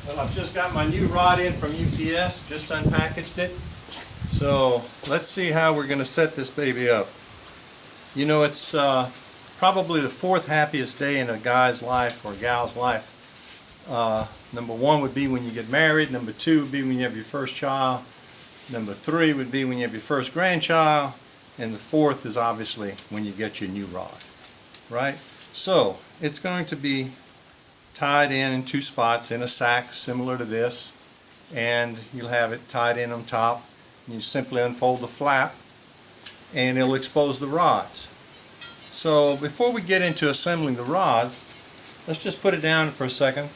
Well, I've just got my new rod in from UPS, just unpackaged it. So let's see how we're going to set this baby up. You know, it's probably the fourth happiest day in a guy's life or gal's life. Number one would be when you get married. Number two would be when you have your first child. Number three would be when you have your first grandchild. And the fourth is obviously when you get your new rod, right? So it's going to be tied in two spots in a sack similar to this, and you'll have it tied in on top. You simply unfold the flap and it'll expose the rods. So before we get into assembling the rod, let's just put it down for a second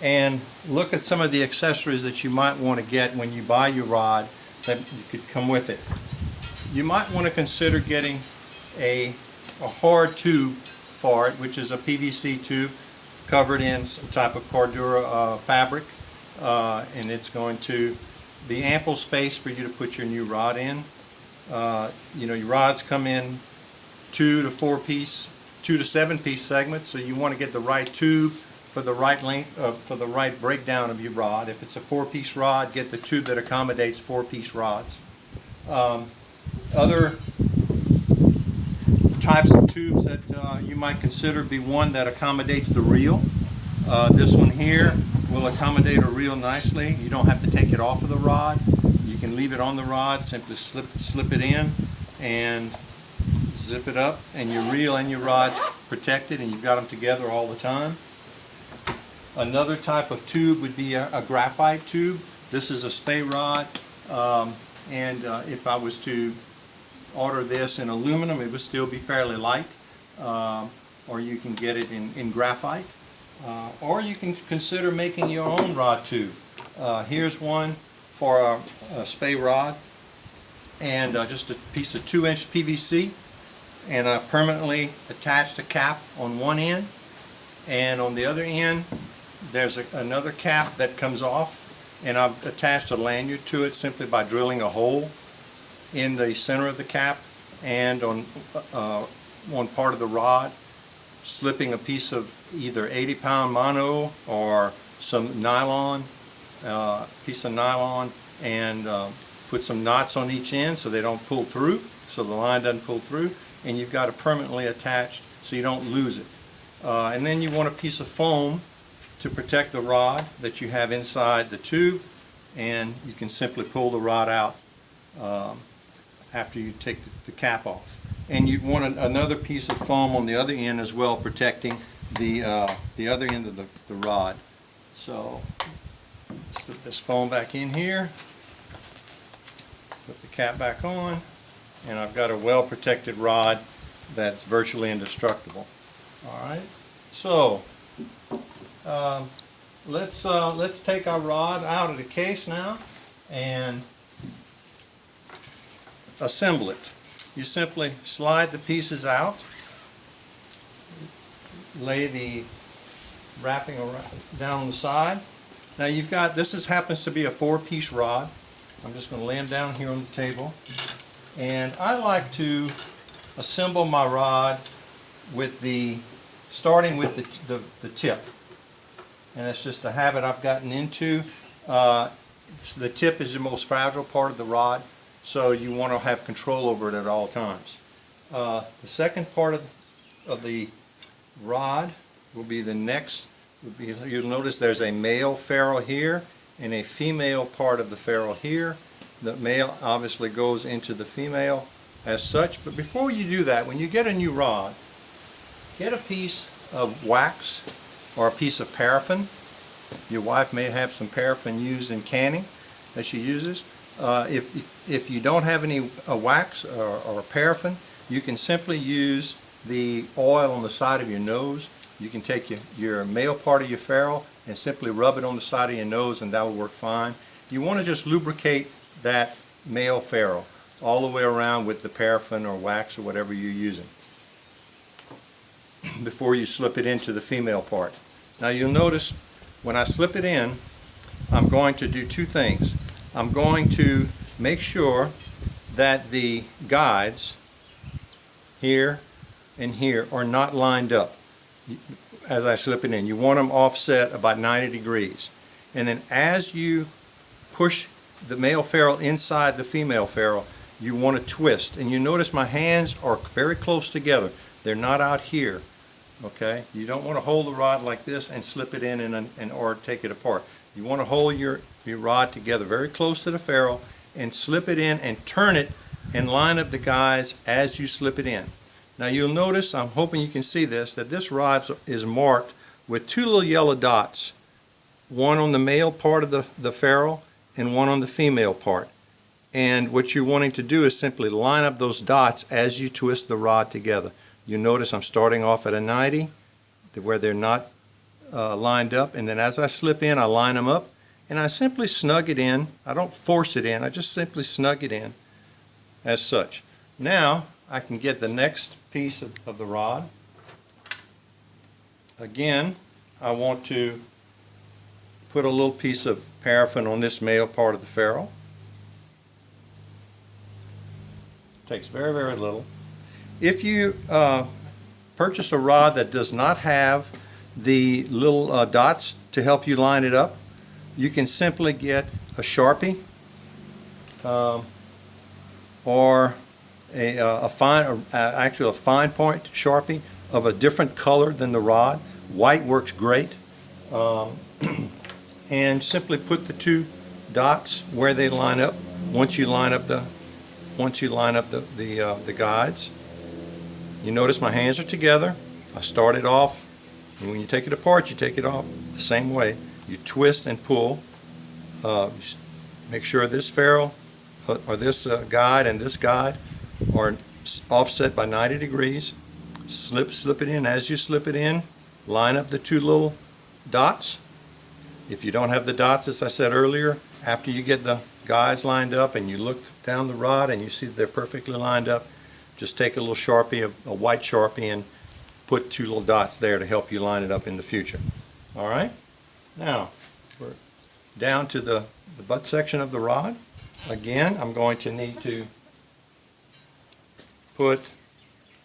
and look at some of the accessories that you might want to get when you buy your rod that you could come with it. You might want to consider getting a hard tube for it, which is a PVC tube covered in some type of Cordura fabric, and it's going to be ample space for you to put your new rod in. You know, your rods come in 2 to 7 piece segments, so you want to get the right tube for the right length, for the right breakdown of your rod. If it's a 4-piece rod, get the tube that accommodates 4-piece rods. Other types of tubes that you might consider be one that accommodates the reel. This one here will accommodate a reel nicely. You don't have to take it off of the rod. You can leave it on the rod, simply slip it in and zip it up, and your reel and your rod's protected and you've got them together all the time. Another type of tube would be a graphite tube. This is a Spey rod, and if I was to order this in aluminum, it would still be fairly light, or you can get it in graphite, or you can consider making your own rod tube. Here's one for a Spey rod, and just a piece of 2-inch PVC, and I permanently attached a cap on one end, and on the other end there's another cap that comes off, and I've attached a lanyard to it simply by drilling a hole in the center of the cap and on one part of the rod, slipping a piece of either 80-pound mono or some nylon, piece of nylon, and put some knots on each end so they don't pull through, so the line doesn't pull through, and you've got it permanently attached so you don't lose it. And then you want a piece of foam to protect the rod that you have inside the tube, and you can simply pull the rod out after you take the cap off. And you want another piece of foam on the other end as well, protecting the other end of the rod. So slip this foam back in here, put the cap back on, and I've got a well protected rod that's virtually indestructible. Alright, so let's take our rod out of the case now and assemble it. You simply slide the pieces out, lay the wrapping down on the side. Now you've got, happens to be a 4-piece rod. I'm just going to lay them down here on the table, and I like to assemble my rod with starting with the tip, and that's just a habit I've gotten into. The tip is the most fragile part of the rod, so you want to have control over it at all times. The second part of the rod will be the next. You'll notice there's a male ferrule here and a female part of the ferrule here. The male obviously goes into the female as such, but before you do that, when you get a new rod, get a piece of wax or a piece of paraffin. Your wife may have some paraffin used in canning that she uses. If you don't have any wax or paraffin, you can simply use the oil on the side of your nose. You can take your male part of your ferrule and simply rub it on the side of your nose, and that will work fine. You want to just lubricate that male ferrule all the way around with the paraffin or wax or whatever you're using before you slip it into the female part. Now you'll notice when I slip it in, I'm going to do two things. I'm going to make sure that the guides here and here are not lined up as I slip it in. You want them offset about 90 degrees. And then as you push the male ferrule inside the female ferrule, you want to twist. And you notice my hands are very close together. They're not out here. Okay? You don't want to hold the rod like this and slip it in and or take it apart. You want to hold your rod together very close to the ferrule and slip it in and turn it and line up the guides as you slip it in. Now you'll notice, I'm hoping you can see this, that this rod is marked with two little yellow dots, one on the male part of the ferrule and one on the female part. And what you're wanting to do is simply line up those dots as you twist the rod together. You notice I'm starting off at a 90 where they're not lined up, and then as I slip in I line them up and I simply snug it in. I don't force it in, I just simply snug it in as such. Now I can get the next piece of the rod. Again, I want to put a little piece of paraffin on this male part of the ferrule. Takes very, very little. If you purchase a rod that does not have the little dots to help you line it up, you can simply get a Sharpie or a fine point Sharpie of a different color than the rod. White works great. And simply put the two dots where they line up. Once you line up the guides, you notice my hands are together. I started off, and when you take it apart, you take it off the same way. You twist and pull. Make sure this ferrule or this guide and this guide are offset by 90 degrees. Slip it in. As you slip it in, line up the two little dots. If you don't have the dots, as I said earlier, after you get the guides lined up and you look down the rod and you see that they're perfectly lined up, just take a little Sharpie, a white Sharpie, and put two little dots there to help you line it up in the future. All right? Now, we're down to the butt section of the rod. Again, I'm going to need to put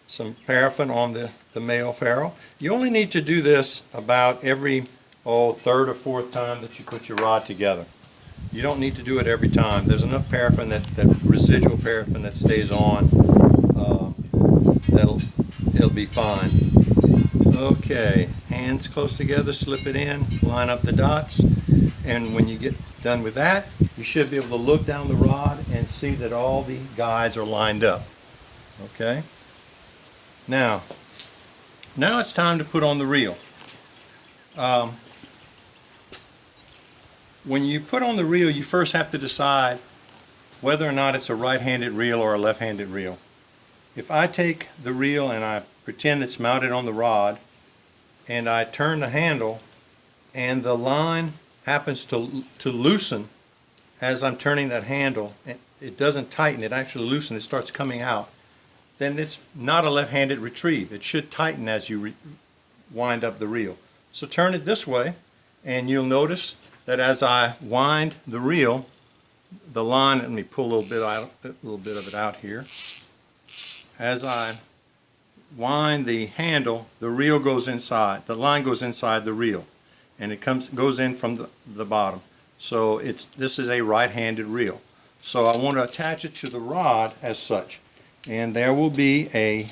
some paraffin on the male ferrule. You only need to do this about every third or fourth time that you put your rod together. You don't need to do it every time. There's enough paraffin, that residual paraffin that stays on, it'll be fine. Okay, hands close together, slip it in, line up the dots, and when you get done with that, you should be able to look down the rod and see that all the guides are lined up. Okay? Now it's time to put on the reel. When you put on the reel, you first have to decide whether or not it's a right-handed reel or a left-handed reel. If I take the reel and I pretend it's mounted on the rod, and I turn the handle, and the line happens to loosen as I'm turning that handle, it doesn't tighten, it actually loosens, it starts coming out, then it's not a left-handed retrieve. It should tighten as you wind up the reel. So turn it this way, and you'll notice that as I wind the reel, the line, let me pull a little bit of it out here. As I wind the handle, the reel goes inside, the line goes inside the reel, and it goes in from the bottom. So this is a right-handed reel. So I want to attach it to the rod as such, and there will be a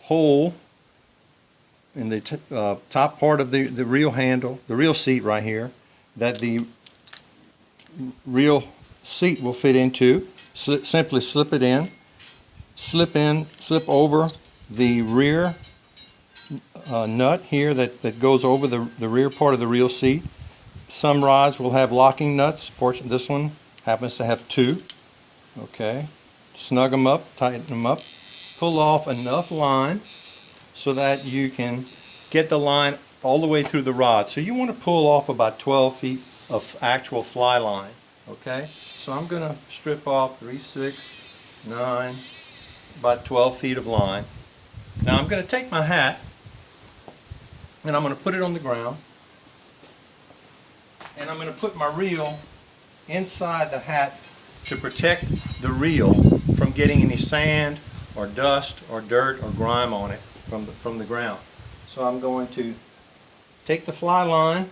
hole in the top part of the reel handle, the reel seat right here, that the reel seat will fit into. Simply slip it in, slip over the rear nut here that goes over the rear part of the reel seat. Some rods will have locking nuts. Fortunately, this one happens to have two. Okay, snug them up, tighten them up, pull off enough line so that you can get the line all the way through the rod. So you want to pull off about 12 feet of actual fly line. Okay, so I'm going to strip off 3, 6, 9, about 12 feet of line. Now I'm going to take my hat and I'm going to put it on the ground, and I'm going to put my reel inside the hat to protect the reel from getting any sand or dust or dirt or grime on it from the ground. So I'm going to take the fly line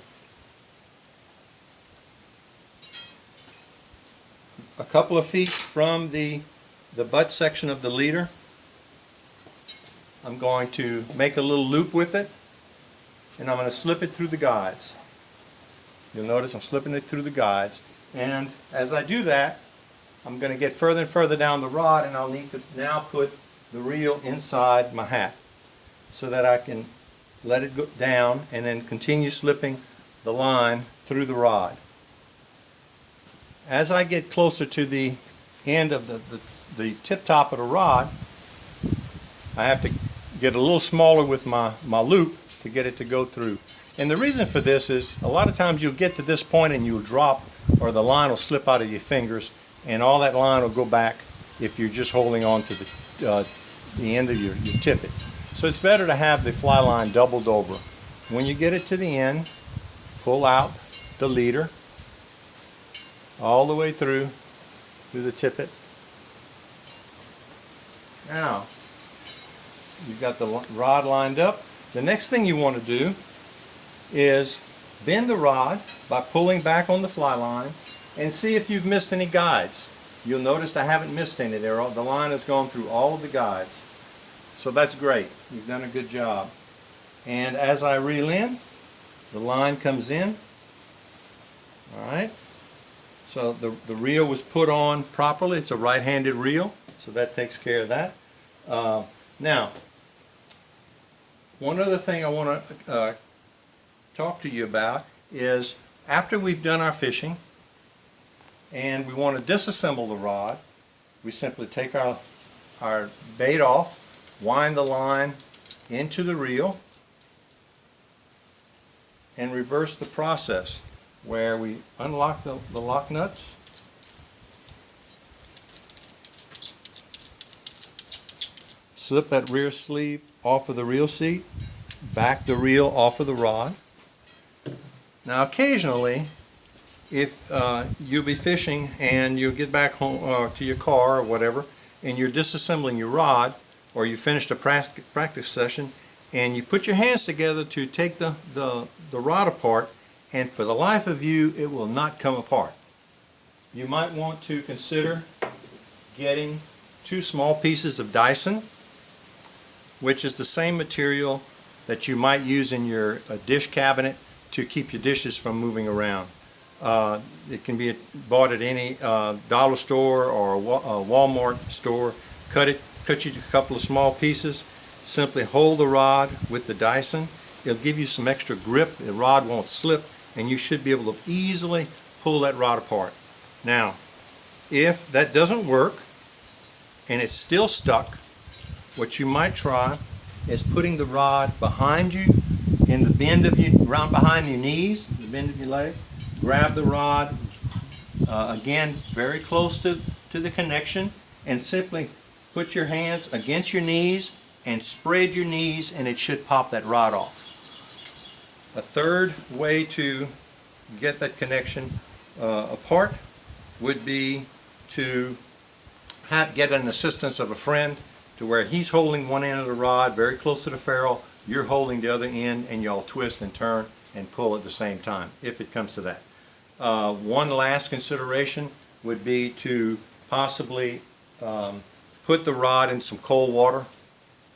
a couple of feet from the butt section of the leader, I'm going to make a little loop with it, and I'm going to slip it through the guides. You'll notice I'm slipping it through the guides, and as I do that, I'm going to get further and further down the rod, and I'll need to now put the reel inside my hat so that I can let it go down and then continue slipping the line through the rod. As I get closer to the end of the tip top of the rod, I have to get a little smaller with my loop to get it to go through. And the reason for this is a lot of times you'll get to this point and you'll drop, or the line will slip out of your fingers, and all that line will go back if you're just holding on to the end of your tippet. So it's better to have the fly line doubled over. When you get it to the end, pull out the leader all the way through the tippet. Now, you've got the rod lined up. The next thing you want to do is bend the rod by pulling back on the fly line and see if you've missed any guides. You'll notice I haven't missed any. The line has gone through all of the guides. So that's great. You've done a good job. And as I reel in, the line comes in. Alright. So the reel was put on properly. It's a right-handed reel, so that takes care of that. Now, one other thing I want to talk to you about is after we've done our fishing and we want to disassemble the rod, we simply take our bait off, wind the line into the reel, and reverse the process where we unlock the lock nuts, slip that rear sleeve off of the reel seat, back the reel off of the rod. Now occasionally, if you'll be fishing and you'll get back home to your car or whatever, and you're disassembling your rod, or you finished a practice session, and you put your hands together to take the rod apart, and for the life of you, it will not come apart. You might want to consider getting 2 small pieces of Dyson, which is the same material that you might use in your dish cabinet to keep your dishes from moving around. It can be bought at any dollar store or a Walmart store. Cut you a couple of small pieces. Simply hold the rod with the Dyson. It'll give you some extra grip. The rod won't slip, and you should be able to easily pull that rod apart. Now, if that doesn't work and it's still stuck, what you might try is putting the rod behind you in the bend of around behind your knees, the bend of your leg. Grab the rod again very close to the connection, and simply put your hands against your knees and spread your knees, and it should pop that rod off. A third way to get that connection apart would be to get an assistance of a friend, to where he's holding one end of the rod very close to the ferrule, you're holding the other end, and y'all twist and turn and pull at the same time, if it comes to that. One last consideration would be to possibly put the rod in some cold water,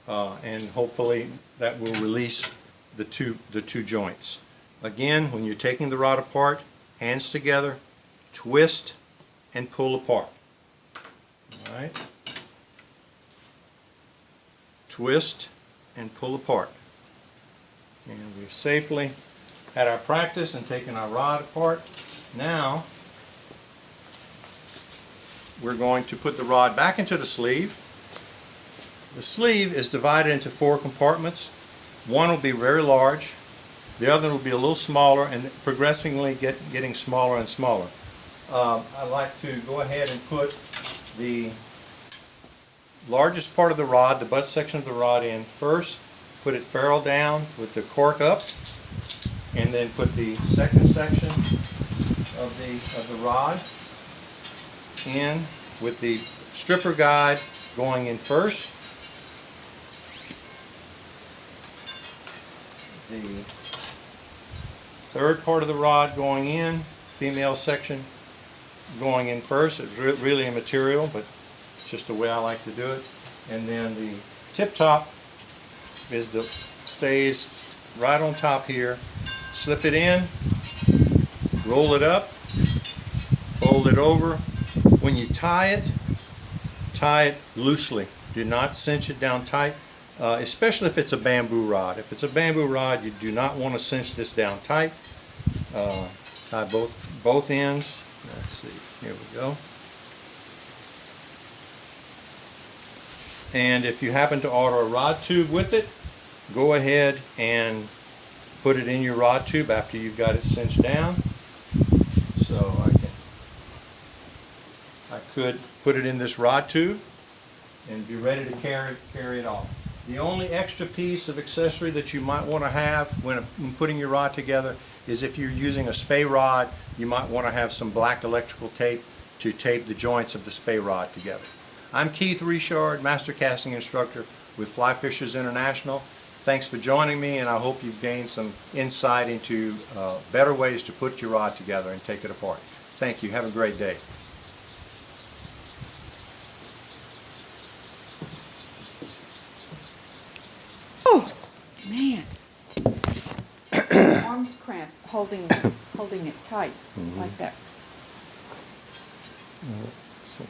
and hopefully that will release the two joints. Again, when you're taking the rod apart, hands together, twist and pull apart. All right. Twist and pull apart. And we've safely had our practice and taken our rod apart. Now we're going to put the rod back into the sleeve. The sleeve is divided into 4 compartments. One will be very large, the other will be a little smaller, and progressively getting smaller and smaller. I like to go ahead and put the largest part of the rod, the butt section of the rod, in first. Put it ferrule down with the cork up, and then put the second section of the rod in with the stripper guide going in first. The third part of the rod going in, female section, going in first. It's really immaterial, but it's just the way I like to do it. And then the tip top is the stays right on top here. Slip it in, roll it up, fold it over. When you tie it loosely. Do not cinch it down tight, especially if it's a bamboo rod. If it's a bamboo rod, you do not want to cinch this down tight. Tie both ends. Let's see, here we go. And if you happen to order a rod tube with it, go ahead and put it in your rod tube after you've got it cinched down. So I could put it in this rod tube and be ready to carry it off. The only extra piece of accessory that you might want to have when putting your rod together is if you're using a spey rod, you might want to have some black electrical tape to tape the joints of the spey rod together. I'm Keith Richard, Master Casting Instructor with Fly Fishers International. Thanks for joining me, and I hope you've gained some insight into better ways to put your rod together and take it apart. Thank you. Have a great day. Oh, man. Arms cramped, holding it tight, like that. So,